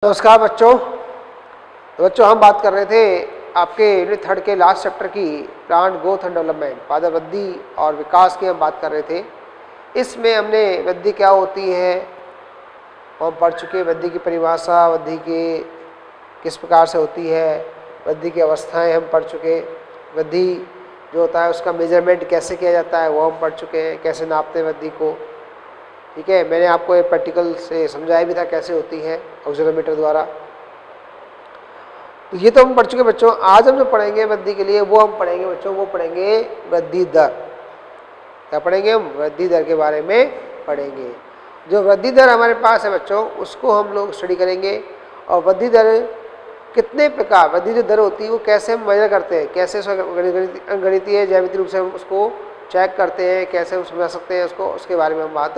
नमस्कार बच्चों। तो बच्चों हम बात कर रहे थे आपके यूनिट 3 के लास्ट चैप्टर की प्लांट ग्रोथ एंड डेवलपमेंट, पादप वृद्धि और विकास की हम बात कर रहे थे। इसमें हमने वृद्धि क्या होती है हम पढ़ चुके, वृद्धि की परिभाषा, वृद्धि के किस प्रकार से होती है, वृद्धि की अवस्थाएं हम पढ़ चुके, वृद्धि जो होता है उसका मेजरमेंट कैसे किया जाता है वो हम पढ़ चुके हैं, कैसे नापते हैं वृद्धि को। ठीक है, मैंने आपको एक प्रैक्टिकल से समझाया भी था कैसे होती है ऑक्सीलोमीटर द्वारा। तो ये तो हम पढ़ चुके बच्चों। आज हम जो पढ़ेंगे वृद्धि के लिए वो हम पढ़ेंगे बच्चों, वो पढ़ेंगे वृद्धि दर। क्या पढ़ेंगे हम? वृद्धि दर के बारे में पढ़ेंगे। जो वृद्धि दर हमारे पास है बच्चों उसको हम लोग स्टडी करेंगे। और वृद्धि दर कितने प्रकार, वृद्धि जो दर होती है वो कैसे हम मेजर करते हैं, कैसे गणितीय ज्यामितीय रूप से हम उसको चेक करते हैं, कैसे हम समझा सकते हैं उसको, उसके बारे में हम बात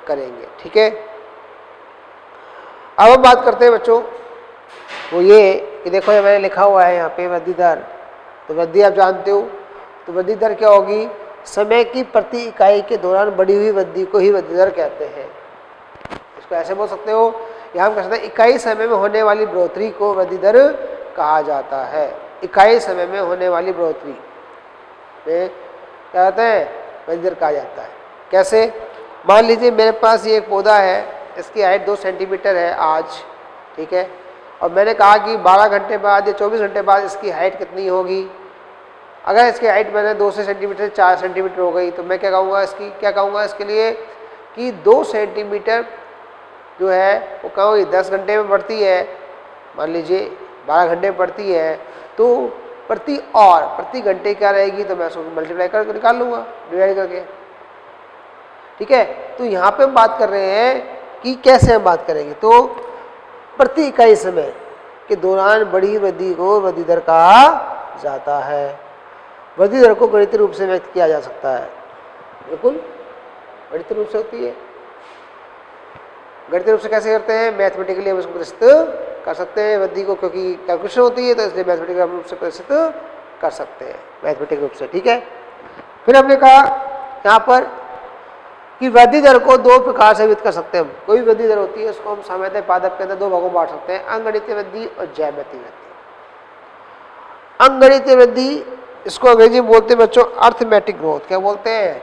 करेंगे। ठीक है, अब हम बात करते हैं बच्चों वो ये कि देखो ये मैंने लिखा हुआ है यहाँ पे वृद्धि दर। तो वृद्धि आप जानते हो, तो वृद्धि दर क्या होगी? समय की प्रति इकाई के दौरान बढ़ी हुई वृद्धि को ही वृद्धि दर कहते हैं। इसको ऐसे बोल सकते हो, या हम कह सकते हैं इकाई समय में होने वाली बढ़ोतरी को वृद्धि दर कहा जाता है। इकाई समय में होने वाली बढ़ोतरी में क्या कहते हैं? वृद्धि दर कहा जाता है। कैसे? मान लीजिए मेरे पास ये एक पौधा है, इसकी हाइट 2 सेंटीमीटर है आज, ठीक है, और मैंने कहा कि 12 घंटे बाद या 24 घंटे बाद इसकी हाइट कितनी होगी। अगर इसकी हाइट मैंने 2 सेंटीमीटर 4 सेंटीमीटर हो गई तो मैं क्या कहूँगा इसके लिए कि 2 सेंटीमीटर जो है वो क्या होगी 10 घंटे में बढ़ती है। मान लीजिए 12 घंटे में बढ़ती है तो प्रति घंटे क्या रहेगी, तो मैं उसको मल्टीप्लाई करके निकाल लूँगा, डिवाइड करके। ठीक है, तो यहाँ पे हम बात कर रहे हैं कि कैसे हम बात करेंगे। तो प्रति इकाई समय के दौरान बढ़ी वृद्धि को वृद्धि दर कहा जाता है। वृद्धि दर को गणितीय रूप से व्यक्त किया जा सकता है। बिल्कुल गणितीय रूप से होती है। गणितीय रूप से कैसे करते हैं? मैथमेटिकली हम उसको प्रदर्शित कर सकते हैं वृद्धि को, क्योंकि कैलकुलेशन होती है तो इसलिए मैथमेटिकल रूप से प्रदर्शित कर सकते हैं, मैथमेटिकल रूप से। ठीक है, फिर हमने कहा यहाँ पर कि वृद्धि दर को 2 प्रकार से व्यक्त कर सकते हैं हम। कोई वृद्धि दर होती है उसको हम सामान्यतः पादप के अंदर 2 भागों में बांट सकते हैं, अंगगणितीय वृद्धि और ज्यामितीय वृद्धि। अंगगणितीय वृद्धि इसको अंग्रेजी में बोलते हैं बच्चों अर्थमेटिक ग्रोथ। क्या बोलते हैं?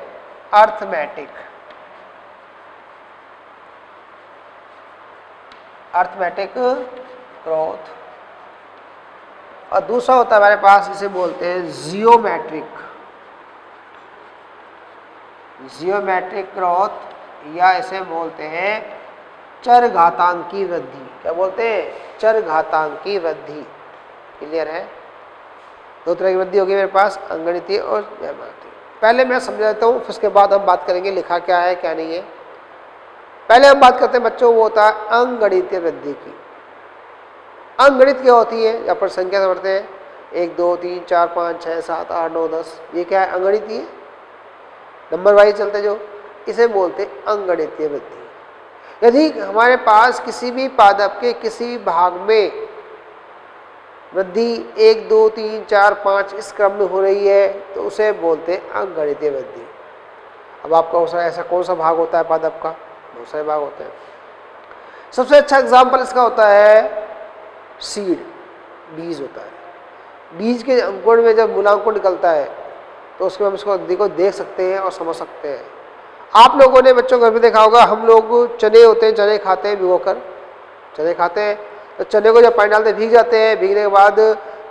Arithmetic growth. और दूसरा होता है हमारे पास, इसे बोलते हैं जियोमेट्रिक ग्रोथ, या इसे बोलते हैं चरघातांकी वृद्धि। क्या बोलते हैं? चरघातांकी वृद्धि। क्लियर है? 2 तरह की वृद्धि होगी मेरे पास, अंगगणितीय और ज्यामितीय। पहले मैं समझा देता हूँ, फिर उसके बाद हम बात करेंगे लिखा क्या है क्या नहीं है। पहले हम बात करते हैं बच्चों, वो होता है अंगगणितीय वृद्धि की। अंगगणित क्या होती है? यहाँ पर संख्या से बढ़ते हैं 1 2 3 4 5 6 7 8 9 10, ये क्या है? अंगगणितीय है, नंबर वाइज चलते जो, इसे बोलते अंगगणितीय वृद्धि। यदि हमारे पास किसी भी पादप के किसी भी भाग में वृद्धि 1 2 3 4 5 इस क्रम में हो रही है तो उसे बोलते अंगगणितीय वृद्धि। अब आपका ऐसा कौन सा भाग होता है पादप का? बहुत सारे भाग होते हैं। सबसे अच्छा एग्जाम्पल इसका होता है सीड, बीज होता है। बीज के अंकुरण में जब मूलांकुर निकलता है तो उसमें हम इसको वृद्धि को देख सकते हैं और समझ सकते हैं। आप लोगों ने बच्चों घर में देखा होगा, हम लोग चने होते हैं, चने खाते हैं भिगोकर, चने खाते हैं, तो चने को जब पानी डालते हैं भीग जाते हैं, भीगने के बाद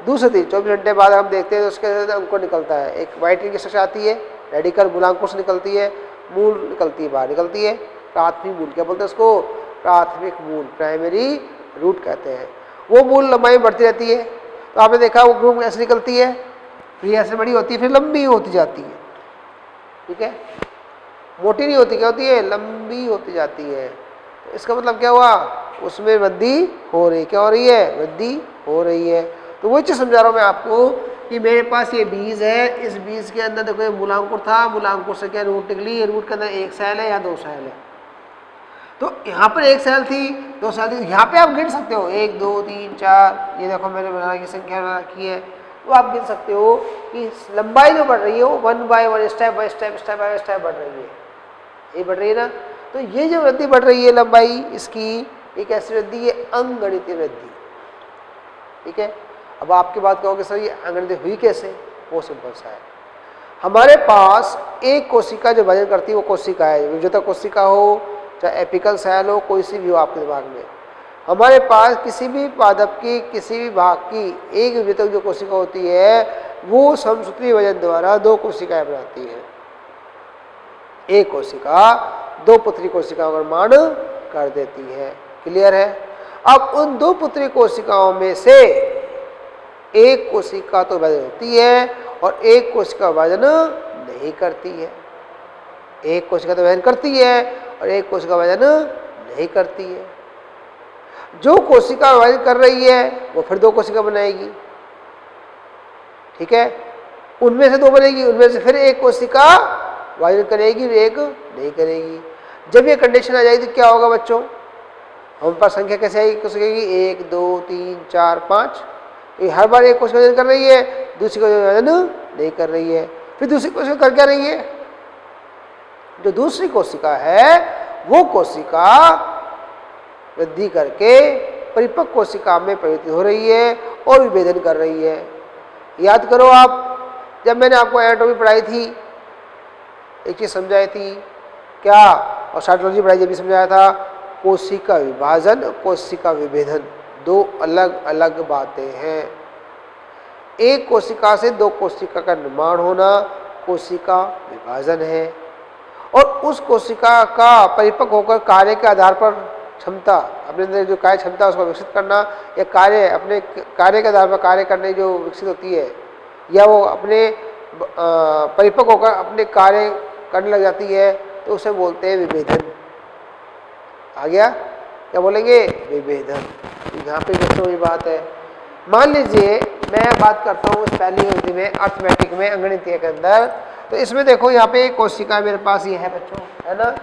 दूसरे दिन 24 घंटे बाद हम देखते हैं तो उसके अंदर अंकुर निकलता है। एक वाइट की स्ट्रक्चर आती है, रेडिकल मूलांकुर निकलती है, मूल निकलती है, बाहर निकलती है, प्राथमिक मूल। क्या बोलते हैं उसको? प्राथमिक मूल, प्राइमरी रूट कहते हैं। वो मूल लंबाई बढ़ती रहती है। तो आपने देखा वो ग्रुप ऐसे निकलती है, फिर ऐसे बड़ी होती है, फिर लंबी होती जाती है। ठीक है, मोटी नहीं होती, क्या होती है? लंबी होती जाती है। तो इसका मतलब क्या हुआ? उसमें वृद्धि हो रही। क्या हो रही है? वृद्धि हो रही है। तो वही चीज समझा रहा हूँ मैं आपको कि मेरे पास ये बीज है, इस बीज के अंदर देखो ये मूलांकुर था, मूलांकुर से क्या रूट निकली, ये रूट के अंदर 1 सेल है या 2 सेल है। तो यहाँ पर 1 सेल थी, 2 सेल थी, यहाँ पे आप गिन सकते हो 1 2 3 4, ये देखो मैंने बना की संख्या बना रखी है, तो आप गिन सकते हो कि लंबाई जो बढ़ रही है वो 1 बाय 1 स्टेप बाय स्टेप बढ़ रही है। ये बढ़ रही है ना। तो ये जो वृद्धि बढ़ रही है लंबाई इसकी, ये कैसी वृद्धि? ये अंगगणितीय वृद्धि। ठीक है, अब आपकी बात कहोगे सर ये अंगगणितीय हुई कैसे? वो सिंपल सा है, हमारे पास एक कोशिका जो वजन करती है वो कोशिका है, विभजक कोशिका हो चाहे एपिकल सेल हो, कोई सी भी हो आपके दिमाग में, हमारे पास किसी भी पादप की किसी भी भाग की एक विभजक जो कोशिका होती है वो समसूत्री वजन द्वारा दो कोशिकाएं बनाती है। एक कोशिका दो पुत्री कोशिकाओं का निर्माण कर देती है। क्लियर है? अब उन दो पुत्री कोशिकाओं में से एक कोशिका तो वजन होती है और एक कोशिका वजन नहीं करती है। एक कोशिका तो वजन करती है और एक कोशिका वजन नहीं करती है। जो कोशिका वजन कर रही है वो फिर दो कोशिका बनाएगी। ठीक है, उनमें से दो बनेगी, उनमें से फिर एक कोशिका वजन करेगी और एक नहीं करेगी। जब ये कंडीशन आ जाएगी तो क्या होगा बच्चों? हम पास संख्या कैसे आएगी कोशिका की? 1 2 3 4 5। ये हर बार एक कोशिका वजन कर रही है, दूसरी कोशिका वजन नहीं कर रही है। फिर दूसरी कोशिका कर क्या रही है? जो दूसरी कोशिका है वो कोशिका वृद्धि करके परिपक्व कोशिका में परिवर्तित हो रही है और विभेदन कर रही है। याद करो आप, जब मैंने आपको एनाटॉमी पढ़ाई थी एक चीज समझाई थी क्या, और साइटोलॉजी पढ़ाई जब भी समझाया था, कोशिका विभाजन कोशिका विभेदन दो अलग अलग बातें हैं। एक कोशिका से दो कोशिका का निर्माण होना कोशिका विभाजन है, और उस कोशिका का परिपक्व होकर कार्य के आधार पर क्षमता, अपने अंदर जो कार्य क्षमता उसको विकसित करना, या कार्य अपने कार्य के आधार पर कार्य करने जो विकसित होती है, या वो अपने परिपक्व होकर अपने कार्य करने लग जाती है, तो उसे बोलते हैं विभेदन। आ गया? क्या बोलेंगे? विभेदन। यहाँ पे बच्चों ये बात है। मान लीजिए मैं बात करता हूँ पहली अवधि में अर्थमेटिक में अंगगणितीय के अंदर, तो इसमें देखो यहाँ पे एक कोशिका मेरे पास ये है बच्चों, है ना।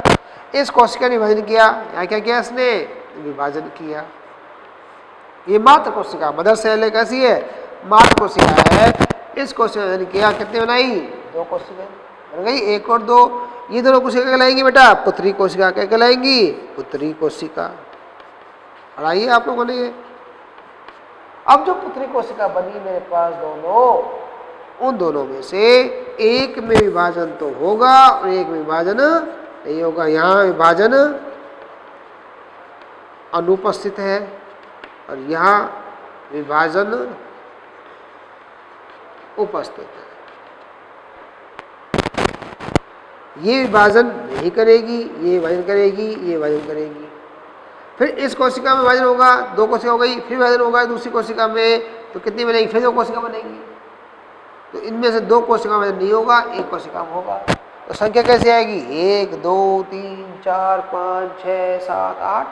इस कोशिका ने विभाजन किया, यहाँ क्या किया इसने? विभाजन किया। ये मात्र कोशिका मदर सेल है, कैसी है? मात्र कोशिका है। इस कोशिका ने विभाजन किया, कितने बनाई? दो कोशिका बन गई, 1 और 2। ये दोनों कोशिका कहलाएंगी बेटा पुत्री कोशिका। क्या कहलाएंगी? पुत्री कोशिका। पढ़ाइए आप लोगों ने ये। अब जो पुत्री कोशिका बनी मेरे पास दोनों, उन दोनों में से एक में विभाजन तो होगा और एक में विभाजन नहीं होगा। यहाँ विभाजन अनुपस्थित है और यहाँ विभाजन उपस्थित है। ये विभाजन नहीं करेगी, ये विभाजन करेगी, ये विभाजन करेगी। फिर इस कोशिका में विभाजन होगा, दो कोशिका हो गई, फिर विभाजन होगा दूसरी कोशिका में, तो कितनी बनेगी? फिर दो कोशिका बनेगी। तो इनमें से दो कोशिका में नहीं होगा, एक कोशिका में होगा। तो संख्या कैसे आएगी? 1 2 3 4 5 6 7 8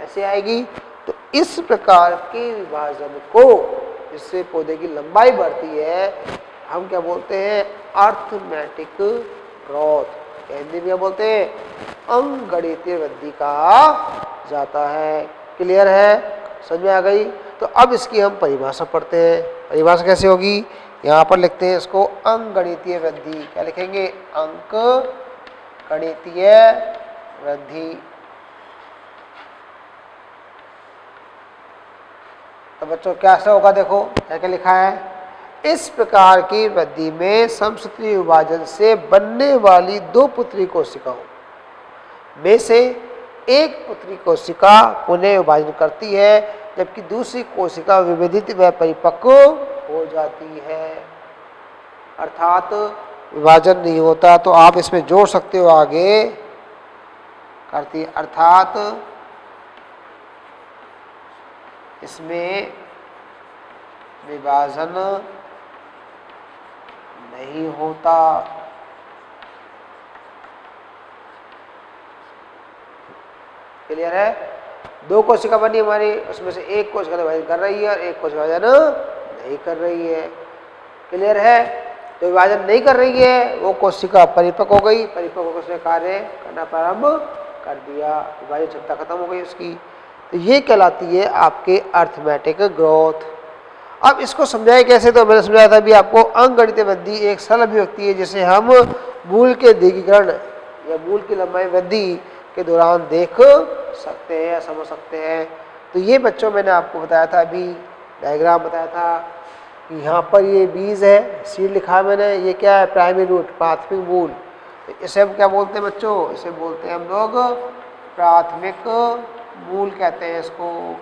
ऐसे आएगी। तो इस प्रकार के विभाजन को, जिससे पौधे की लंबाई बढ़ती है, हम क्या बोलते हैं? Arithmetic growth. हिंदी में बोलते हैं अंगगणितीय वृद्धि कहा जाता है। क्लियर है? समझ में आ गई? तो अब इसकी हम परिभाषा पढ़ते हैं। परिभाषा कैसे होगी? यहाँ पर लिखते हैं इसको अंगगणितीय वृद्धि। क्या लिखेंगे? अंकगणितीय वृद्धि। तो बच्चों कैसा होगा? देखो क्या क्या लिखा है। इस प्रकार की वृद्धि में समसूत्री विभाजन से बनने वाली दो पुत्री कोशिकाओं में से एक पुत्री कोशिका पुनः विभाजन करती है, जबकि दूसरी कोशिका विभेदित व परिपक्व हो जाती है। अर्थात विभाजन नहीं होता, तो आप इसमें जोड़ सकते हो आगे करती है, अर्थात इसमें विभाजन नहीं होता। क्लियर है? दो कोशिका बनी हमारी, उसमें से एक कोशिका विभाजन कर रही है और एक कोशिका विभाजन नहीं कर रही है। क्लियर है? जो विभाजन नहीं कर रही है वो कोशिका परिपक्व हो गई, परिपक्व होकर उसने कार्य करना प्रारंभ कर दिया, विभाजन क्षमता खत्म हो गई उसकी। तो ये कहलाती है आपके अर्थमेटिक ग्रोथ। अब इसको समझाए कैसे? तो मैंने समझाया था अभी आपको, अंगगणितीय वृद्धि एक सरल अभिव्यक्ति है जिसे हम मूल के दीर्घीकरण या मूल की लंबाई वृद्धि के दौरान देख सकते हैं या समझ सकते हैं। तो ये बच्चों मैंने आपको बताया था, अभी डायग्राम बताया था कि यहाँ पर ये बीज है, सीड लिखा है मैंने, ये क्या है, प्राइमरी रूट, प्राथमिक मूल। तो इसे हम क्या बोलते हैं बच्चों, इसे बोलते हैं हम लोग प्राथमिक मूल कहते हैं इसको।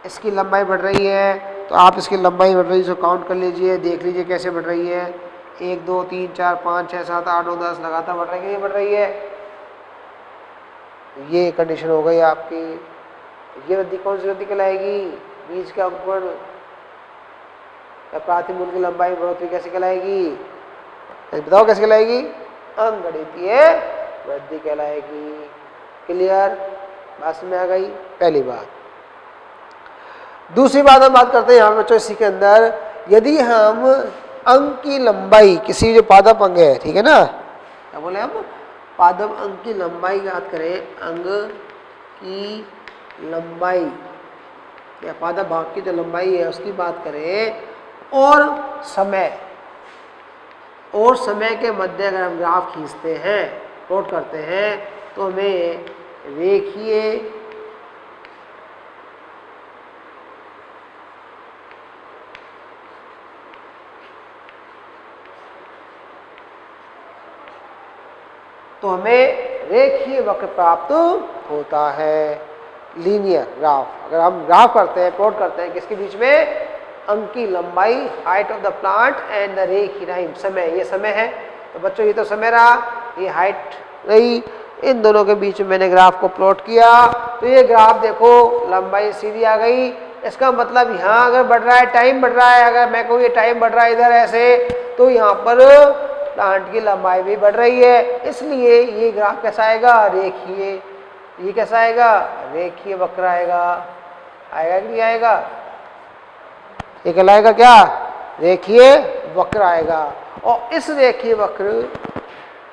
इसकी लंबाई बढ़ रही है, तो आप इसकी लंबाई बढ़ रही है, इसको काउंट कर लीजिए, देख लीजिए कैसे बढ़ रही है। 1 2 3 4 5 6 7 8 9 10 लगातार बढ़ रही है, ये बढ़ रही है। ये कंडीशन हो गई आपकी। ये वृद्धि कौन सी वृद्धि कहलाएगी, बीज का अंकुरण या प्राथमिक मूल की लंबाई बढ़ोतरी कैसे कहलाएगी, बताओ कैसे कहलाएगी, अंगगणितीय वृद्धि कहलाएगी। क्लियर, बात समझ में आ गई, पहली बात। दूसरी बात हम बात करते हैं यहाँ बच्चों इसी के अंदर, यदि हम अंग की लंबाई, किसी जो पादप अंग है, ठीक है ना, क्या बोले हम, पादप अंग की लंबाई की बात करें, अंग की लंबाई या पादप भाग की जो लंबाई है उसकी बात करें, और समय के मध्य अगर हम ग्राफ खींचते हैं, प्लॉट करते हैं, तो हमें रेखीय वक्र प्राप्त होता है, लीनियर ग्राफ। अगर हम ग्राफ करते हैं, प्लॉट करते हैं, किसके बीच में, अंग की लंबाई, height of the plant and the रेखीय टाइम, समय, ये समय है, तो बच्चों ये तो समय रहा, ये हाइट रही, इन दोनों के बीच में मैंने ग्राफ को प्लॉट किया, तो ये ग्राफ देखो लंबाई सीधी आ गई। इसका मतलब यहाँ अगर बढ़ रहा है, टाइम बढ़ रहा है, अगर मैं कहूँ ये टाइम बढ़ रहा है इधर ऐसे, तो यहाँ पर प्लांट की लंबाई भी बढ़ रही है, इसलिए ये ग्राफ कैसा आएगा, रेखीय। ये कैसा आएगा, रेखीय वक्र आएगा, आएगा कि नहीं आएगा, ये कहलाएगा क्या, रेखीय वक्र आएगा। और इस रेखीय वक्र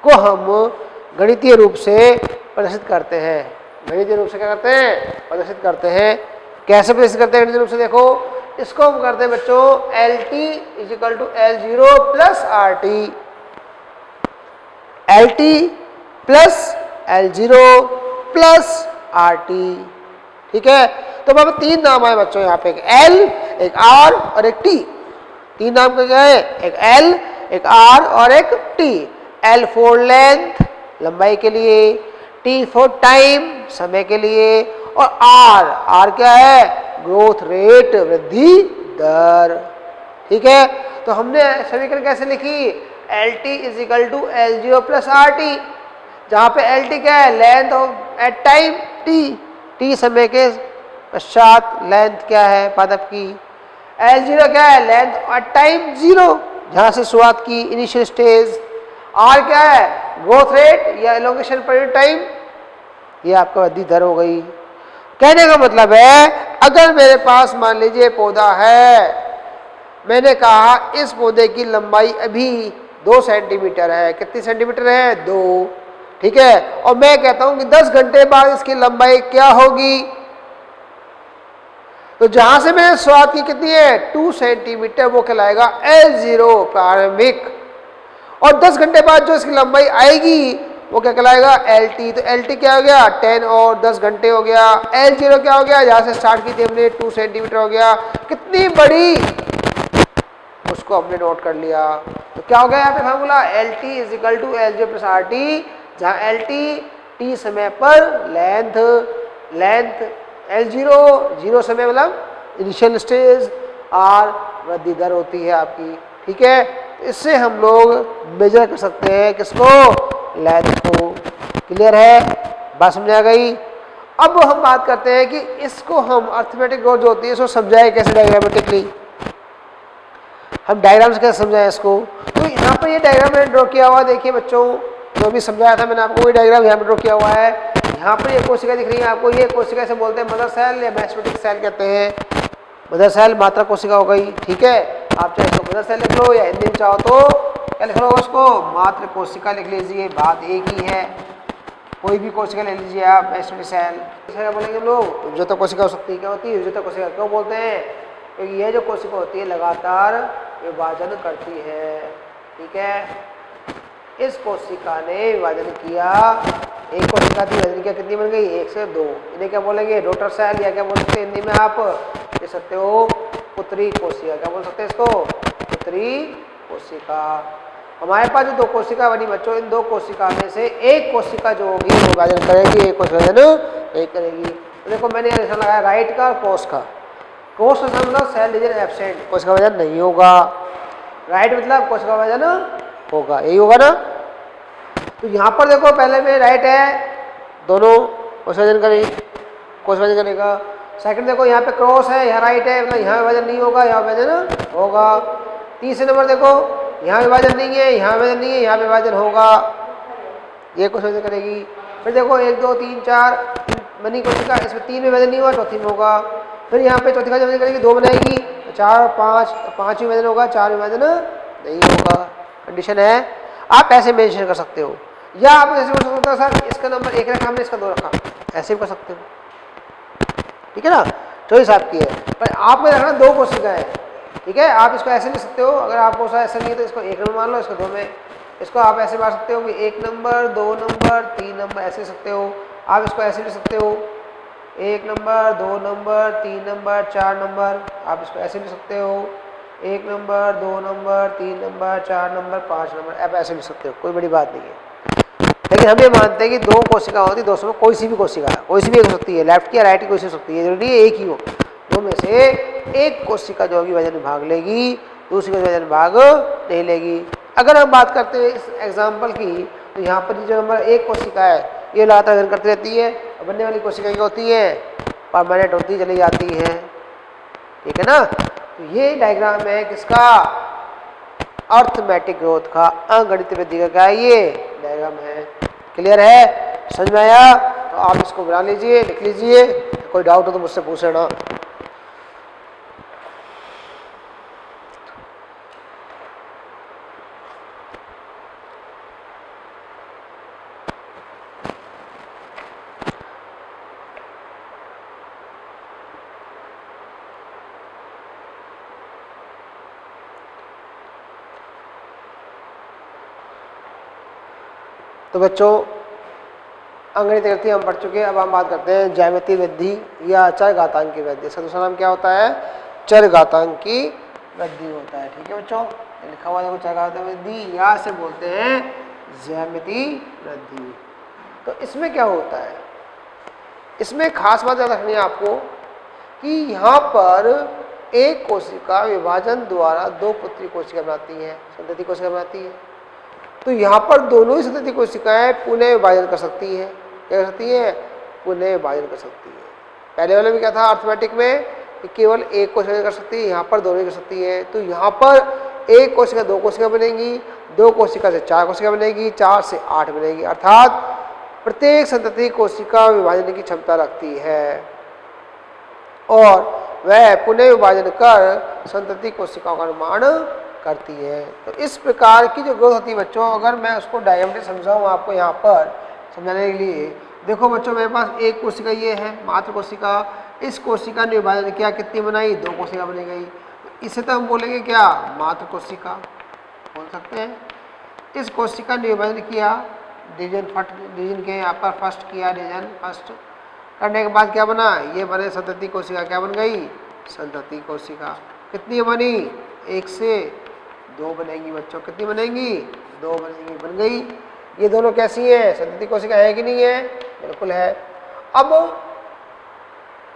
को हम गणितीय रूप से प्रदर्शित करते हैं। गणितीय रूप से क्या करते हैं, प्रदर्शित करते हैं। कैसे प्रदर्शित करते हैं गणितीय रूप से, देखो इसको हम करते हैं बच्चों LT = L0 + RT, LT + L0 + RT, ठीक है। तो अब 3 नाम आए बच्चों यहाँ पे, एक L, एक R और एक T। 3 नाम क्या है, एक L, एक R और एक T। L फॉर लेंथ, लंबाई के लिए, T फॉर टाइम, समय के लिए, और R क्या है, ग्रोथ रेट, वृद्धि दर, ठीक है। तो हमने समीकरण कैसे लिखी, LT = L0 + RT, जहाँ पे LT क्या है, length of at time, T समय के पश्चात लेंथ क्या है पादप की, L0 क्या है, लेंथ एट टाइम 0, जहाँ से शुरुआत की, इनिशियल स्टेज। R क्या है, ग्रोथ रेट या एलोकेशन पर टाइम, ये आपका वृद्धि दर हो गई। कहने का मतलब है, अगर मेरे पास मान लीजिए पौधा है, मैंने कहा इस पौधे की लंबाई अभी 2 सेंटीमीटर है, कितनी सेंटीमीटर है, 2, ठीक है, और मैं कहता हूं कि 10 घंटे बाद इसकी लंबाई क्या होगी, तो जहां से मैंने शुरुआत की कितनी है, 2 सेंटीमीटर, वो कहलाएगा L0 प्रारंभिक, और 10 घंटे बाद जो इसकी लंबाई आएगी वो क्या कहलाएगा, LT। तो LT क्या हो गया, 10 और 10 घंटे हो गया। L0 क्या हो गया, जहां से स्टार्ट की थी हमने 2 सेंटीमीटर हो गया, कितनी बड़ी, उसको हमने नोट कर लिया। तो क्या हो गया यहाँ पे फार्मूला, LT = L0 + RT, जहाँ LT T समय पर लेंथ L0 0 समय मतलब इनिशियल स्टेज, R वृद्धि दर होती है आपकी, ठीक है। तो इससे हम लोग मेजर कर सकते हैं किसको, लेंथ को। क्लियर है, बात समझ आ गई। अब हम बात करते हैं कि इसको हम अर्थमेटिक ग्रोथ जो होती है इसको समझाएं कैसे, डायग्रामेटिकली हम डायग्राम से कैसे समझाएं इसको। तो यहाँ पर ये डायग्राम मैंने ड्रॉ किया हुआ, देखिए बच्चों, जो भी समझाया था मैंने आपको, वही डायग्राम यहाँ पर ड्रॉ किया हुआ है। यहाँ पर ये कोशिका दिख रही है आपको, ये कोशिका से बोलते हैं मदर सेल या मेसोमेटिक सेल कहते हैं। मदर सेल मात्रा कोशिका हो गई, ठीक है। आप चाहे तो मदर सेल लिख लो, या हिंदी में चाहो तो क्या लिख लो, उसको मात्र कोशिका लिख लीजिए, बात एक ही है। कोई भी कोशिका ले लीजिए आप, मेसोमेटिक सेल क्या बोलेंगे हम लोग, उज्जवल कोशिका हो सकती है। क्या होती है उज्जवल कोशिका, क्यों बोलते हैं, क्योंकि ये जो कोशिका होती है लगातार विभाजन करती है, ठीक है। इस कोशिका ने विभाजन किया, एक कोशिका थी विभाजन किया, कितनी बन गई 1 से 2। इन्हें क्या बोलेंगे डॉटर सेल, या क्या बोल सकते हैं हिंदी में आप कह सकते हो पुत्री कोशिका। क्या बोल सकते हैं इसको पुत्री कोशिका। हमारे पास जो 2 कोशिका बनी बच्चों, इन 2 कोशिका में से एक कोशिका जो होगी वो विभाजन करेगी, एक कोशिका विभाजन एक करेगी। तो देखो मैंने यहाँ निशान लगाया राइट का और क्रॉस का। क्रॉस का मतलब सेल डिवीजन एब्सेंट, कोशिका विभाजन नहीं होगा। राइट मतलब कोशिका विभाजन होगा, यही होगा ना। तो यहाँ पर देखो पहले में राइट है, दोनों कोशिका विभाजन करेगी, कोशिका विभाजन करेगा। सेकंड देखो यहाँ पे क्रॉस है, यहाँ राइट है, मतलब यहाँ विभाजन नहीं होगा, यहाँ विभाजन होगा। तीसरे नंबर देखो यहाँ विभाजन नहीं है, यहाँ विभाजन नहीं है, यहाँ विभाजन होगा, ये कोशिका विभाजन करेगी। फिर देखो 1 2 3 4 बनी कोशिका, इसमें 3 में विभाजन नहीं हुआ, चौथी में होगा। फिर यहाँ पे चौथी का विभाजन करेगी, 2 बनाएगी, 4 5 5 में विभाजन होगा, 4 में विभाजन नहीं होगा। कंडीशन है। आप ऐसे मेंशन कर सकते हो, या आप ऐसे कर सकते हो सर इसका नंबर 1 रखा हमने, इसका 2 रखा, ऐसे भी कर सकते हो, ठीक है ना। चॉइस आपकी है, पर आपको रखना 2 कोशिका है, ठीक है। आप इसको ऐसे लिख सकते हो, अगर आपको ऐसा नहीं है तो इसको 1 नंबर मान लो, इसको 2 में, इसको आप ऐसे मान सकते हो कि 1 नंबर 2 नंबर 3 नंबर ऐसे लिख सकते हो। आप इसको ऐसे लिख सकते हो 1 नंबर 2 नंबर 3 नंबर 4 नंबर, आप इसको ऐसे लिख सकते हो 1 number 2 number 3 number 4 number 5 number, आप ऐसे लिख सकते हो, कोई बड़ी बात नहीं है। लेकिन हम ये मानते हैं कि 2 कोशिका होती है, 200 में कोई सी भी कोशिका, कोई सी भी हो सकती है, लेफ्ट की या राइट की कोशिका हो सकती है, जरूरी है एक ही हो। 2 में से एक कोशिका जो होगी विभाजन भाग लेगी, दूसरी को विभाजन भाग नहीं लेगी। अगर हम बात करते हैं इस एग्जाम्पल की, तो यहाँ पर जो नंबर 1 कोशिका है ये लगातार विभाजन करती रहती है, और बनने वाली कोशिका क्या होती है परमानेंट होती चली जाती है, ठीक है ना। तो ये डायग्राम है किसका अर्थमेटिक ग्रोथ का, अंकगणितीय वृद्धि का क्या है ये डायग्राम है। क्लियर है, समझ में आया। तो आप इसको बना लीजिए, लिख लीजिए, कोई डाउट हो तो मुझसे पूछ लेना। तो बच्चों अंकगणितीय वृद्धि हम पढ़ चुके हैं। अब हम बात करते हैं ज्यामितीय वृद्धि या चरघातांक की वृद्धि। इसका दूसरा नाम क्या होता है चरघातांक की वृद्धि होता है, ठीक है बच्चों। लिखा हुआ है चरघातांक वृद्धि, या से बोलते हैं ज्यामितीय वृद्धि। तो इसमें क्या होता है, इसमें खास बात याद रखनी है आपको कि यहाँ पर एक कोशिका विभाजन द्वारा 2 पुत्री कोशिका बनाती है, संतति कोशिका बनाती है। तो यहाँ पर दोनों ही संतति कोशिकाएं पुनः विभाजन कर सकती है, क्या कर सकती है पुनः विभाजन कर सकती है। पहले वाले में क्या था अर्थमेटिक में कि केवल एक कोशिका कर सकती है, यहाँ पर दोनों ही कर सकती है। तो यहाँ पर एक कोशिका 2 कोशिका बनेगी, 2 कोशिका से 4 कोशिका बनेगी, 4 से 8 बनेगी, अर्थात प्रत्येक संतति कोशिका विभाजन की क्षमता रखती है और वह पुनः विभाजन कर संतति कोशिकाओं का निर्माण करती है। तो इस प्रकार की जो ग्रोथ होती है बच्चों, अगर मैं उसको डायग्राम समझाऊँ आपको यहाँ पर समझाने के लिए, देखो बच्चों मेरे पास एक कोशिका ये है मात्र कोशिका, इस कोशिका ने विभाजन किया, कितनी बनाई 2 कोशिका बनी गई। इसे तो हम बोलेंगे क्या मात्र कोशिका बोल सकते हैं। इस कोशिका ने विभाजन किया, डिवीजन के यहाँ पर फर्स्ट किया, डिवीजन फर्स्ट करने के बाद क्या बना, ये बने संतति कोशिका, क्या बन गई संतति कोशिका। कितनी बनी 1 से 2 बनेगी बच्चों, कितनी बनेगी 2 बनेगी, बन गई। ये दोनों कैसी है संतति कोशिका है कि नहीं है, बिल्कुल है। अब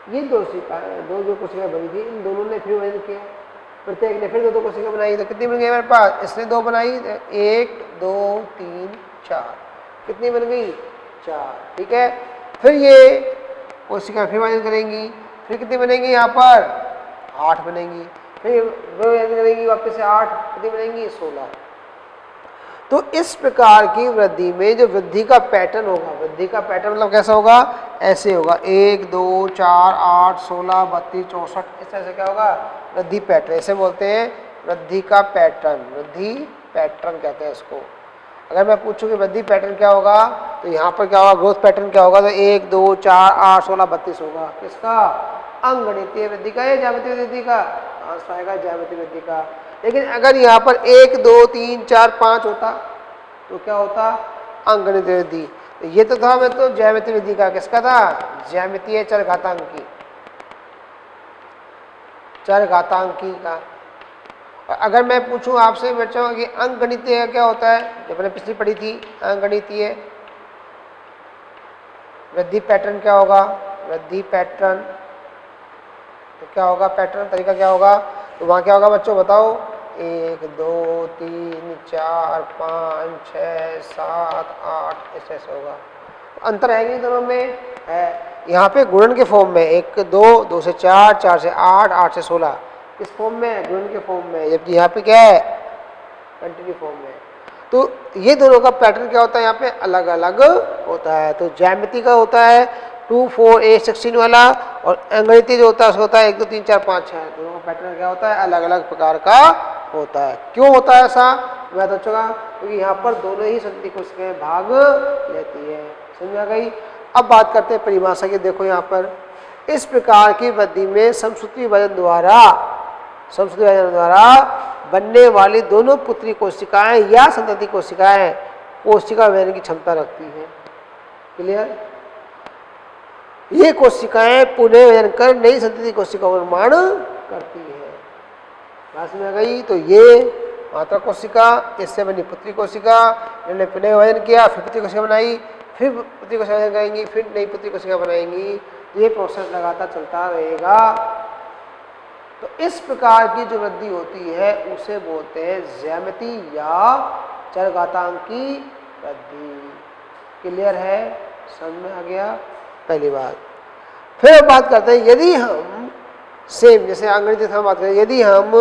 ये 2 जो कोशिका बनी थी, इन दोनों ने फिर विभाजन किया, प्रत्येक ने फिर 2 कोशिका बनाई, तो कितनी बन गई हमारे पास, इसने 2 बनाई, 1 2 3 4, कितनी बन गई 4, ठीक है। फिर ये कोशिका फिर विभाजन करेंगी, फिर कितनी बनेंगी यहाँ पर 8 बनेंगी, फिर विभाजन करेंगी वापस से 8, कितनी बनेंगी 16। तो इस प्रकार की वृद्धि में जो वृद्धि का पैटर्न होगा, वृद्धि का पैटर्न मतलब कैसा होगा, ऐसे होगा 1 2 4 8 16 32 64, इस तरह से क्या होगा वृद्धि पैटर्न, ऐसे बोलते हैं वृद्धि का पैटर्न, वृद्धि पैटर्न कहते हैं इसको। अगर मैं पूछूं कि वृद्धि पैटर्न क्या होगा, तो यहाँ पर क्या होगा ग्रोथ पैटर्न क्या होगा, तो 1 2 4 8 16 32 होगा, किसका अंकगणितीय वृद्धि का या ज्यामितीय वृद्धि का, आंसर आएगा ज्यामितीय वृद्धि का। लेकिन अगर यहाँ पर 1 2 3 4 5 होता, तो क्या होता, अंकगणितीय वृद्धि। तो ये तो था मैं तो ज्यामितीय वृद्धि का, किसका था, ज्यामितीय चरघातांकी, चरघातांकी का। अगर मैं पूछूं आपसे बच्चों कि अंकगणितीय क्या होता है, जो मैंने पिछली पढ़ी थी, अंकगणितीय वृद्धि पैटर्न क्या होगा, वृद्धि पैटर्न तो क्या होगा, पैटर्न तरीका क्या होगा, तो वहाँ क्या होगा बच्चों बताओ, 1 2 3 4 5 6 7 8 ऐसे होगा। अंतर है कि दोनों में है, यहाँ पे गुणन के फॉर्म में 1 2 2 से 4 4 से 8 8 से 16 किस फॉर्म में, गुणन के फॉर्म में, जबकि यहाँ पे क्या है, कंटिन्यू फॉर्म में। तो ये दोनों का पैटर्न क्या होता है, यहाँ पे अलग अलग होता है। तो ज्यामिति का होता है 2 4 8 16 वाला, और अंकगणितीय जो होता है उसका होता है 1 2 3 4 5 6। दोनों का पैटर्न क्या होता है, अलग अलग प्रकार का होता है। क्यों होता है ऐसा, मैं तो चुका क्योंकि यहाँ पर दोनों ही संतति कोशिकाएं भाग लेती है। समझ आ गई। अब बात करते हैं परिभाषा की। देखो यहाँ पर इस प्रकार की वृद्धि में समसूत्री विभाजन द्वारा बनने वाली दोनों पुत्री कोशिकाएं या संतति कोशिकाएं कोशिका विभाजन की क्षमता रखती हैं। क्लियर। ये कोशिकाएं पुनः विभाजन कर नई संतति कोशिका का निर्माण करती है। बात में आ गई। तो ये माता कोशिका, इससे बनी पुत्री कोशिका, इन्होंने पुनः विभाजन किया, फिर पुत्री कोशिका बनाई, फिर पुत्री कोशिका विभाजन करेंगी, फिर नई पुत्री कोशिका बनाएंगी। ये प्रोसेस लगातार चलता रहेगा। तो इस प्रकार की जो वृद्धि होती है उसे बोलते हैं ज्यामिति या चरघातांकी वृद्धि। क्लियर है, समझ में आ गया पहली बात। फिर बात करते हैं यदि हम सेम जैसे अंग्रेजी में बात करें, यदि हम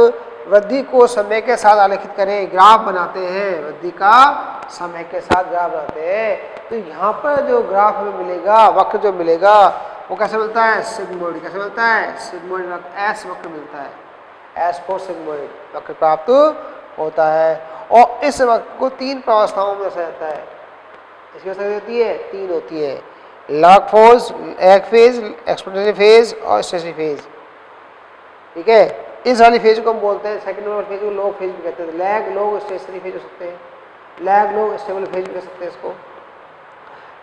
वृद्धि को समय के साथ आलेखित करें, ग्राफ बनाते हैं, वृद्धि का समय के साथ ग्राफ बनाते हैं, तो यहाँ पर जो ग्राफ हमें मिलेगा, वक्र जो मिलेगा वो कैसे मिलता है, सिग्मोइड। कैसे मिलता है, सिग्मोइड एस वक्र मिलता है, एस फॉर सिग्मोइड वक्र प्राप्त होता है। और इस वक्र को 3 प्रावस्थाओं में दर्शाया जाता है। इसकी अवस्था होती है 3 होती है, लॉग फेज, एक्सपोनेंशियल फेज और स्टेशनरी फेज। ठीक है। इस वाली फेज को हम बोलते हैं, सेकंड नंबर फेज को लॉग फेज भी कहते हैं। लैग लॉग स्टेशनरी फेज हो सकते हैं, लैग लॉग स्टेबल फेज भी कह सकते हैं इसको।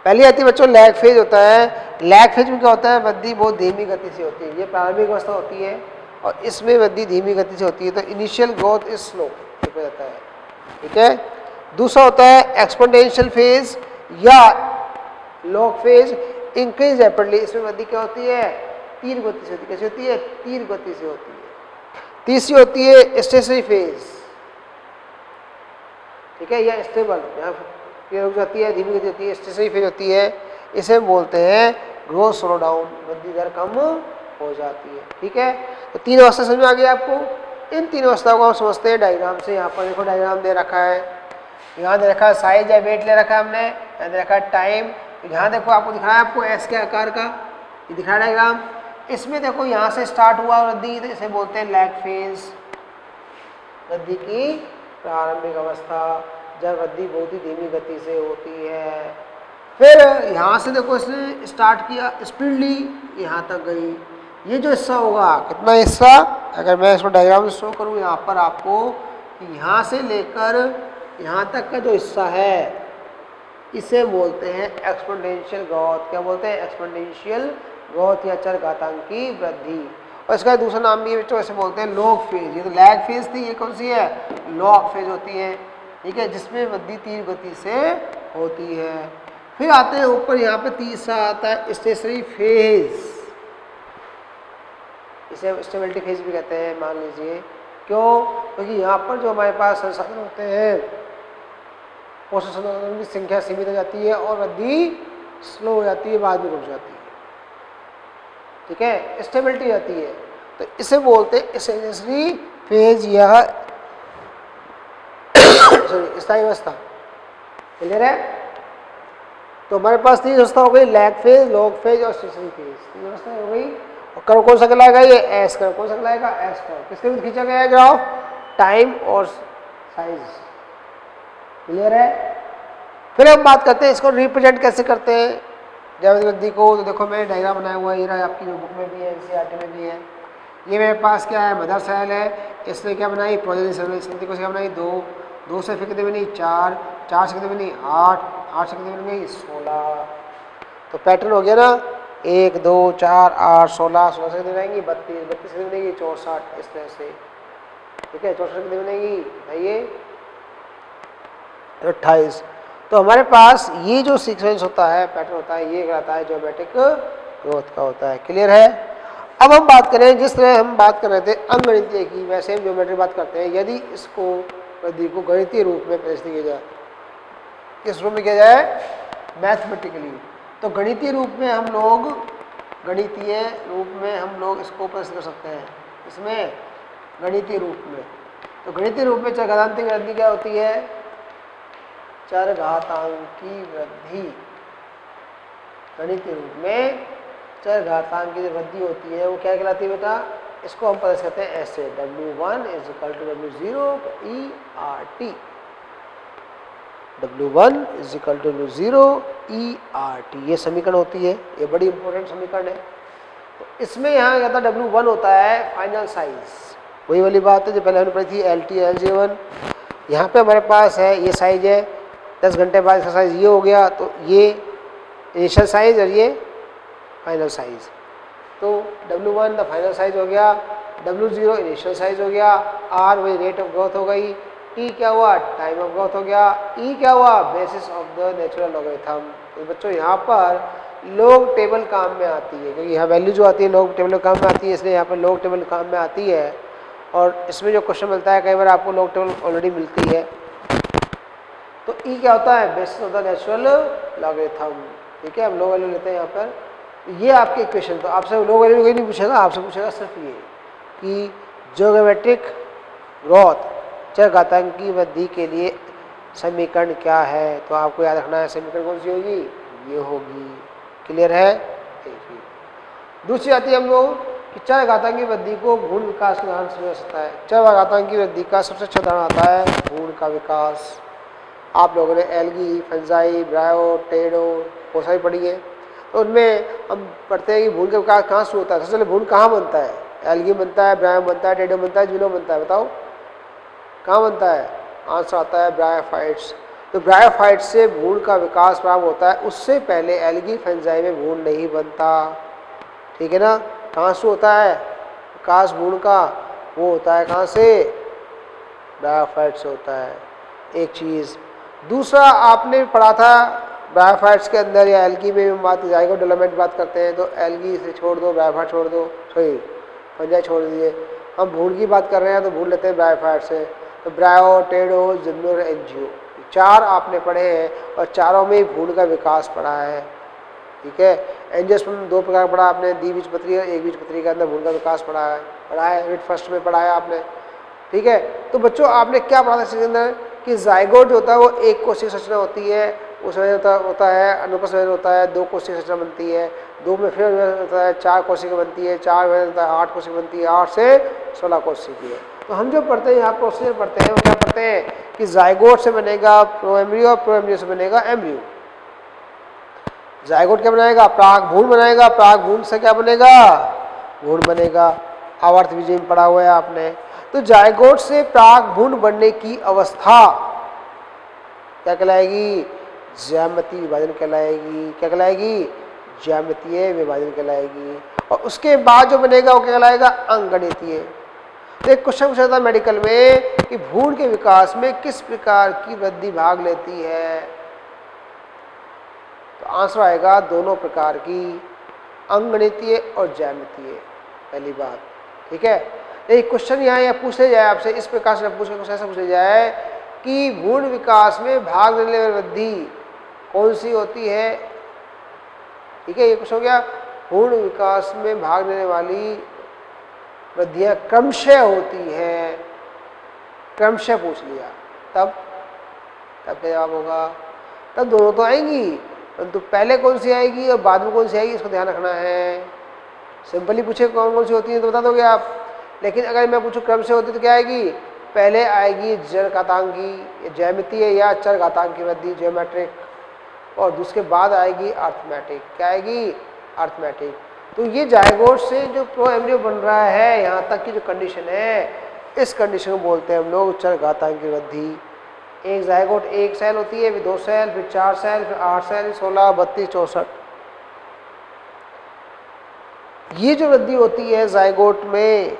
पहली आती है बच्चों लैग फेज होता है। लैग फेज में क्या होता है, वृद्धि बहुत धीमी गति से होती है। ये प्रारंभिक अवस्था होती है और इसमें वृद्धि धीमी गति से होती है। तो इनिशियल ग्रोथ इज स्लो जाता है। ठीक है। दूसरा होता है एक्सपोनेंशियल फेज या लॉग फेज, इंक्रीज रैपिडली। इसमें वृद्धि क्या होती है, तीव्र गति से होती है। कैसे होती है, तीव्र गति से होती है। तीसरी होती है स्टेशनरी फेज। ठीक है, या स्टेबल, रुक जाती है, धीमी गति होती है, स्टेशनरी फेज होती है। इसे बोलते हैं ग्रोथ स्लो डाउन, वृद्धि दर कम हो जाती है। ठीक है। तो 3 अवस्था समझ में आ गई आपको। इन 3 अवस्थाओं को हम समझते हैं डायग्राम से। यहाँ पर देखो डायग्राम दे रखा है, यहाँ दे रखा है साइज या वेट ले रखा है हमने, यहाँ दे रखा है टाइम। यहाँ देखो आपको दिख रहा है, आपको एस के आकार का ये दिख रहा है डायग्राम। इसमें देखो यहाँ से स्टार्ट हुआ वृद्धि, तो इसे बोलते हैं लैग फेज, वृद्धि की प्रारंभिक अवस्था, जब वृद्धि बहुत ही धीमी गति से होती है। फिर यहाँ से देखो इसने स्टार्ट किया स्पीडली, यहाँ तक गई। ये जो हिस्सा होगा, कितना हिस्सा, अगर मैं इसको डायग्राम में शो करूँ यहाँ पर आपको, यहाँ से लेकर यहाँ तक का जो हिस्सा है इसे बोलते हैं एक्सपोनेंशियल ग्रोथ। क्या बोलते हैं, एक्सपोनेंशियल ग्रोथ या चरघातांकी वृद्धि। और इसका दूसरा नाम भी बच्चों ऐसे बोलते हैं लॉग फेज। ये तो लैग फेज थी, ये कौन सी है, लॉग फेज होती है। ठीक है, जिसमें वृद्धि तीव्र गति से होती है। फिर आते हैं ऊपर, यहाँ पे तीसरा आता है स्टेशनरी फेज। इसे स्टेबिलिटी फेज भी कहते हैं, मान लीजिए। क्यों, क्योंकि यहाँ पर जो हमारे पास संसाधन होते हैं, पोषक संसाधनों की संख्या सीमित हो जाती है और वृद्धि स्लो हो जाती है, बाद में रुक जाती है। ठीक है, स्टेबिलिटी आती है। तो इसे बोलते हैं स्टेशनरी फेज या स्थायी अवस्था। क्लियर है। तो हमारे पास 3 अवस्था हो गई, लैग फेज, लॉग फेज और स्टेशनरी फेज। 3 अवस्था हो गई। और कर्व कौन सा कहलाएगा, ये एस कर्व। कौन सा कहलाएगा, एस कर्व। किसके लिए खींचा गया है ग्राफ, टाइम और साइज। क्लियर है। फिर हम बात करते हैं इसको रिप्रेजेंट कैसे करते हैं ज्यामितीय वृद्धि को। तो देखो मैंने डायग्राम बनाया हुआ है, ये आपकी जो बुक में भी है, एनसीईआरटी में भी है। ये मेरे पास क्या है, मदर सेल है। इसने क्या बनाई, प्रोजेनी संतति कोशिका बनाई 2 से फिर कितने बनी 4, 4 से कितनी बनी 8, 8 से कितनी बन गई 16। तो पैटर्न हो गया ना 1 2 4 8 16, 16 से कितनी बनेगी 32, 32 से कितनी बनेगी 64, इस तरह से। ठीक है, 64 से कितनी बनेगी बताइए 28। तो हमारे पास ये जो सीक्वेंस होता है, पैटर्न होता है, ये कहलाता है ज्योमेट्रिक ग्रोथ का होता है। क्लियर है। अब हम बात करें, जिस तरह हम बात कर रहे थे अंगगणितीय की, वैसे हम ज्योमेट्री बात करते हैं। यदि इसको वृद्धि को गणितीय रूप में प्रदर्शित किया जाए, किस रूप में किया जाए मैथमेटिकली, तो गणितीय रूप में हम लोग इसको प्रदर्शित कर सकते हैं। इसमें गणितीय रूप में, तो गणितीय रूप में चरघातांकी वृद्धि क्या होती है, चरघातांकी वृद्धि। गणितीय रूप में चरघातांक की जो वृद्धि होती है वो क्या कहलाती है बेटा, इसको हम प्रदर्शित करते हैं ऐसे, W1 = W0 ERT, W1 = W0 ERT, ये समीकरण होती है, ये बड़ी इंपॉर्टेंट समीकरण है। तो इसमें यहाँ क्या था, W1 होता है फाइनल साइज, वही वाली बात है जो पहले हमने पढ़ी थी LT LJ1। यहाँ पे हमारे पास है ये साइज है, 10 घंटे बाद इसका साइज ये हो गया, तो ये इनिशियल साइज और ये फाइनल साइज। तो W1 द फाइनल साइज हो गया, W0 इनिशियल साइज हो गया, R वही रेट ऑफ ग्रोथ हो गई, T क्या हुआ टाइम ऑफ ग्रोथ हो गया, E क्या हुआ basis of the natural logarithm. तो बच्चों यहाँ पर लॉग टेबल काम में आती है, क्योंकि यहाँ वैल्यू जो आती है लॉग टेबल काम में आती है, इसलिए यहाँ पर लॉग टेबल काम में आती है। और इसमें जो क्वेश्चन मिलता है, कई बार आपको लॉग टेबल ऑलरेडी मिलती है। तो E क्या होता है basis of the natural logarithm. ठीक है, हम लॉग वैल्यू लेते हैं यहाँ पर, ये आपके इक्वेशन। तो आपसे लोग वैल्यू कोई नहीं पूछेगा, आपसे पूछेगा सिर्फ ये कि ज्योमेट्रिक ग्रोथ चरघातांकी वृद्धि के लिए समीकरण क्या है। तो आपको याद रखना है समीकरण कौन सी होगी, ये होगी। क्लियर है। दूसरी आती है हम लोग कि चरघातांकी वृद्धि को भ्रूण विकास के उदाहरण समझ सकता है। चरघातांकी वृद्धि का सबसे अच्छा उदाहरण आता है भ्रूण का विकास। आप लोगों ने एल्गी, फंजाई, ब्रायो, टेडो बहुत सारी पढ़ी है। तो उनमें हम पढ़ते हैं कि भ्रूण का विकास कहाँ शुरू होता है। सबसे पहले भ्रूण कहाँ बनता है, एल्गी बनता है, ब्रायो बनता है, टेडो बनता है, जुनो बनता है, बताओ कहाँ बनता है। आंसर आता है ब्रायोफाइट्स। तो ब्रायोफाइट्स से भ्रूण का विकास प्रारंभ होता है, उससे पहले एल्गी फंजाई में भ्रूण नहीं बनता। ठीक है ना। कहाँ से होता है विकास भ्रूण का, वो होता है कहाँ से, ब्रायोफाइट्स से होता है। एक चीज़। दूसरा आपने पढ़ा था ब्रायोफाइट्स के अंदर या एल्गी में बात जाएगा, डेवलपमेंट बात करते हैं तो एल्गी से छोड़ दो, ब्रायोफाइट छोड़ दो, सॉरी फंजाई छोड़ दीजिए, हम भ्रूण की बात कर रहे हैं तो भ्रूण लेते हैं ब्रायोफाइट से। तो ब्रायो, टेडो, जिम्नो और एंजियो, चार आपने पढ़े हैं और चारों में ही भ्रूण का विकास पढ़ा है। ठीक है। एंजियोस्पर्म दो प्रकार पढ़ा आपने, द्विबीजपत्री और एकबीजपत्री के अंदर भ्रूण का विकास पढ़ा है विट फर्स्ट में पढ़ाया आपने। ठीक है। तो बच्चों आपने क्या पढ़ा था इसके अंदर कि जाइगोट जो होता है वो एक कोशिका संरचना होती है, उसमें होता है अनुपस्वेदन होता है, 2 कोशिका संरचना बनती है, 2 में फिर होता है 4 कोशिका बनती है, 4 में होता है 8 कोशिका बनती है, 8 से 16 कोशिका है। तो हम जो पढ़ते हैं यहाँ प्रोसीजर पढ़ते हैं वो क्या पढ़ते हैं कि जाइगोट से बनेगा प्रोएम्ब्रियो और प्रोएम्ब्रियो से बनेगा एम्ब्रियो। जाइगोट क्या बनाएगा, प्राग भ्रूण बनाएगा, प्राग भ्रूण से क्या बनेगा, भ्रूण बनेगा। आवर्त विजय में पढ़ा हुआ है आपने। तो जाइगोट से प्राग भ्रूण बनने की अवस्था क्या कहलाएगी, ज्यामितीय विभाजन कहलाएगी। क्या कहलाएगी, ज्यामितीय विभाजन कहलाएगी। और उसके बाद जो बनेगा वो क्या कहलाएगा, अंगगणितीय। तो एक क्वेश्चन पूछा था मेडिकल में कि भ्रूण के विकास में किस प्रकार की वृद्धि भाग लेती है। तो आंसर आएगा दोनों प्रकार की, अंगगणितीय और ज्यामितीय। पहली बात। ठीक है। एक क्वेश्चन यहाँ पूछे जाए आपसे इस प्रकार से पूछ के ऐसा पूछा जाए कि भ्रूण विकास में भाग लेने वाली वृद्धि कौन सी होती है। ठीक है, ये क्वेश्चन हो गया भ्रूण विकास में भाग लेने वाली वृद्धियां क्रमशः होती है, क्रमशः पूछ लिया, तब क्या जवाब होगा, तब दोनों तो आएंगी, परंतु पहले कौन सी आएगी और बाद में कौन सी आएगी इसको ध्यान रखना है। सिंपली पूछे कौन कौन सी होती है तो बता दोगे आप, लेकिन अगर मैं पूछूं क्रम से होती तो क्या आएगी, पहले आएगी जड़घातांकी ज्यामितीय या चरघातांकी वृद्धि ज्योमेट्रिक, और दूसरे बाद आएगी अर्थमेटिक। क्या आएगी, अर्थमेटिक। तो ये जाइगोट से जो प्रोएम्ब्रियो बन रहा है यहाँ तक की जो कंडीशन है, इस कंडीशन को बोलते हैं हम लोग चरघातांकी वृद्धि। एक जायगोट एक सेल होती है, फिर 2 सेल, फिर 4 सेल, फिर 8 सेल, 16, 32, 64। ये जो वृद्धि होती है जायगोट में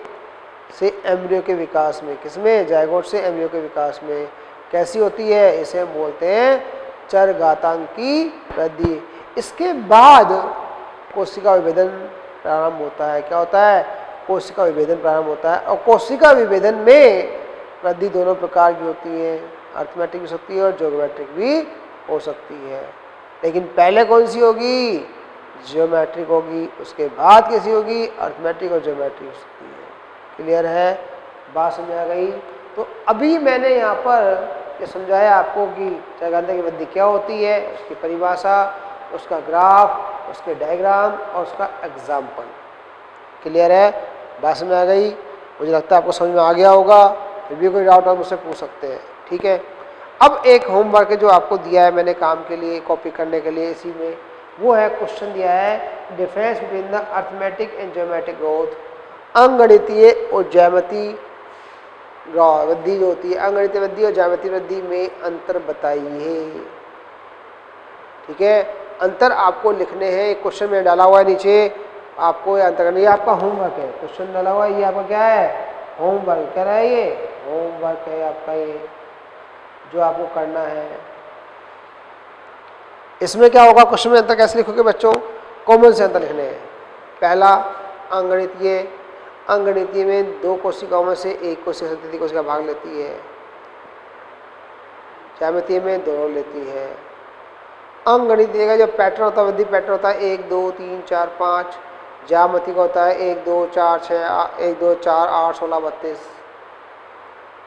से एम्ब्रियो के विकास में, किसमें? जायगोट से एम्ब्रियो के विकास में। कैसी होती है? इसे हम बोलते हैं चरघातांकी वृद्धि। इसके बाद कोशिका विभेदन प्रारंभ होता है। क्या होता है? कोशिका विभेदन प्रारंभ होता है। और कोशिका विभेदन में वृद्धि दोनों प्रकार की होती है, अर्थमेटिक भी हो सकती है और ज्योमेट्रिक भी हो सकती है। लेकिन पहले कौन सी होगी? ज्योमेट्रिक होगी। उसके बाद कैसी होगी? अर्थमेटिक और ज्योमेट्रिक हो सकती है। क्लियर है? बात समझ आ गई? तो अभी मैंने यहाँ पर ये समझाया आपको कि चरघातांकी वृद्धि क्या होती है, उसकी परिभाषा, उसका ग्राफ, उसके डायग्राम और उसका एग्जाम्पल। क्लियर है? बात समझ आ गई? मुझे लगता है आपको समझ में आ गया होगा। फिर भी कोई डाउट आप मुझसे पूछ सकते हैं। ठीक है, अब एक होमवर्क जो आपको दिया है मैंने काम के लिए, कॉपी करने के लिए, इसी में वो है, क्वेश्चन दिया है difference between the arithmetic and geometric growth. अंगगणितीय और ज्यामितीय वृद्धि जो होती है, अंगगणितीय वृद्धि और ज्यामितीय वृद्धि में अंतर बताइए। ठीक है, अंतर आपको लिखने हैं। एक क्वेश्चन में डाला हुआ है नीचे, आपको ये अंतर करना। ये आपका होमवर्क है, क्वेश्चन डाला हुआ है, ये आपका क्या है? होमवर्क। क्या है ये? होमवर्क है आपका, ये जो आपको करना है। इसमें क्या होगा? क्वेश्चन में अंतर कैसे लिखोगे बच्चों? कॉमन से अंतर लिखने हैं। पहला, अंगगणितीय, अंगगणितीय में 2 कोशिकाओं में से एक कोशिका से तृतीय कोशिका भाग लेती है, ज्यामितीय में दोनों लेती है। अंगगणितीय का जो पैटर्न होता है, वृद्धि पैटर्न होता है 1 2 3 4 5, ज्यामितीय का होता है 1 2 4 6 1 2 4 8 16 32।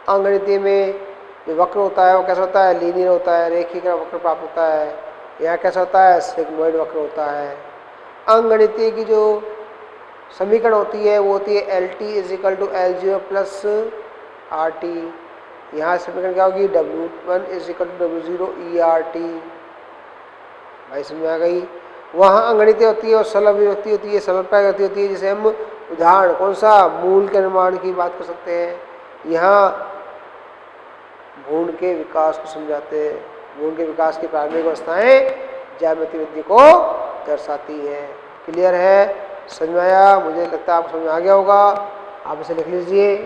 अंगगणितीय में जो वक्र होता है वो कैसा होता है? लीनियर होता है, रेखीय वक्र प्राप्त होता है। यहाँ कैसा होता है? सिग्मोइड वक्र होता है। अंगगणितीय की जो समीकरण होती है वो होती है LT = L0 प्लस RT। यहाँ समीकरण क्या होगी? W1 = W0 ERT। भाई समझ आ गई? वहाँ अंगगणितीय होती है और सरल अभिव्यक्ति होती है, सरल प्रगति होती है, जिसे हम उदाहरण कौन सा? मूल के निर्माण की बात कर सकते हैं। यहाँ भ्रूण के विकास को समझाते हैं। भ्रूण के विकास की प्रारंभिक अवस्थाएं ज्यामितीय वृद्धि को दर्शाती है। क्लियर है? समझ में आया? मुझे लगता है आपको समझ में आ गया होगा। आप इसे लिख लीजिए।